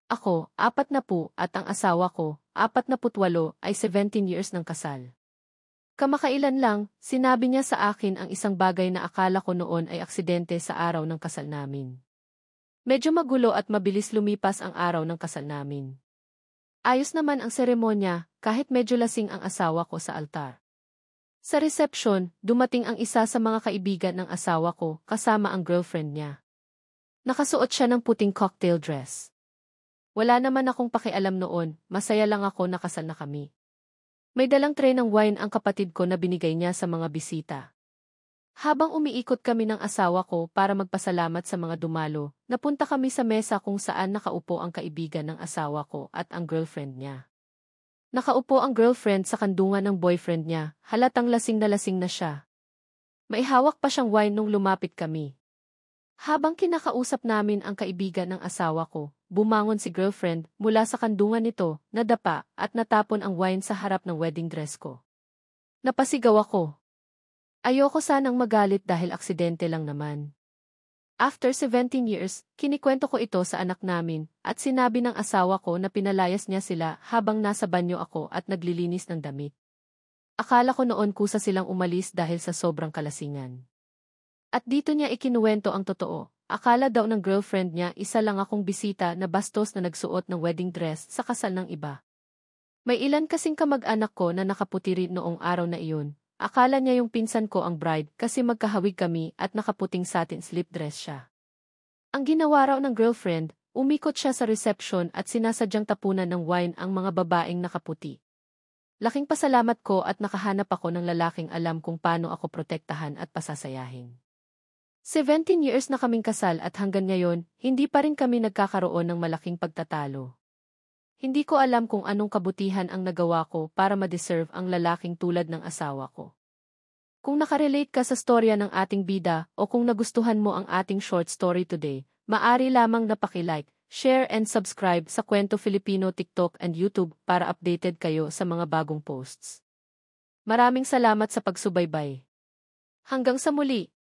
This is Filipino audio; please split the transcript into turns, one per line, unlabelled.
Ako, 40 at ang asawa ko, 48 ay 17 years ng kasal. Kamakailan lang, sinabi niya sa akin ang isang bagay na akala ko noon ay aksidente sa araw ng kasal namin. Medyo magulo at mabilis lumipas ang araw ng kasal namin. Ayos naman ang seremonya, kahit medyo lasing ang asawa ko sa altar. Sa reception, dumating ang isa sa mga kaibigan ng asawa ko, kasama ang girlfriend niya. Nakasuot siya ng puting cocktail dress. Wala naman akong pakialam noon, masaya lang ako na kasal na kami. May dalang tray ng wine ang kapatid ko na binigay niya sa mga bisita. Habang umiikot kami ng asawa ko para magpasalamat sa mga dumalo, napunta kami sa mesa kung saan nakaupo ang kaibigan ng asawa ko at ang girlfriend niya. Nakaupo ang girlfriend sa kandungan ng boyfriend niya, halatang lasing na siya. May hawak pa siyang wine nung lumapit kami. Habang kinakausap namin ang kaibigan ng asawa ko, bumangon si girlfriend mula sa kandungan nito, nadapa at natapon ang wine sa harap ng wedding dress ko. Napasigaw ako. Ayoko sanang magalit dahil aksidente lang naman. After 17 years, kinikwento ko ito sa anak namin at sinabi ng asawa ko na pinalayas niya sila habang nasa banyo ako at naglilinis ng damit. Akala ko noon kusa silang umalis dahil sa sobrang kalasingan. At dito niya ikinuwento ang totoo. Akala daw ng girlfriend niya isa lang akong bisita na bastos na nagsuot ng wedding dress sa kasal ng iba. May ilan kasing kamag-anak ko na nakaputi rin noong araw na iyon. Akala niya yung pinsan ko ang bride kasi magkahawig kami at nakaputing satin slip dress siya. Ang ginawa raw ng girlfriend, umikot siya sa reception at sinasadyang tapunan ng wine ang mga babaeng nakaputi. Laking pasalamat ko at nakahanap ako ng lalaking alam kung paano ako protektahan at pasasayahin. 17 years na kaming kasal at hanggang ngayon, hindi pa rin kami nagkakaroon ng malaking pagtatalo. Hindi ko alam kung anong kabutihan ang nagawa ko para ma-deserve ang lalaking tulad ng asawa ko. Kung nakarelate ka sa storya ng ating bida o kung nagustuhan mo ang ating short story today, maaari lamang na paki-like, share and subscribe sa Kwento Filipino TikTok and YouTube para updated kayo sa mga bagong posts. Maraming salamat sa pagsubaybay. Hanggang sa muli!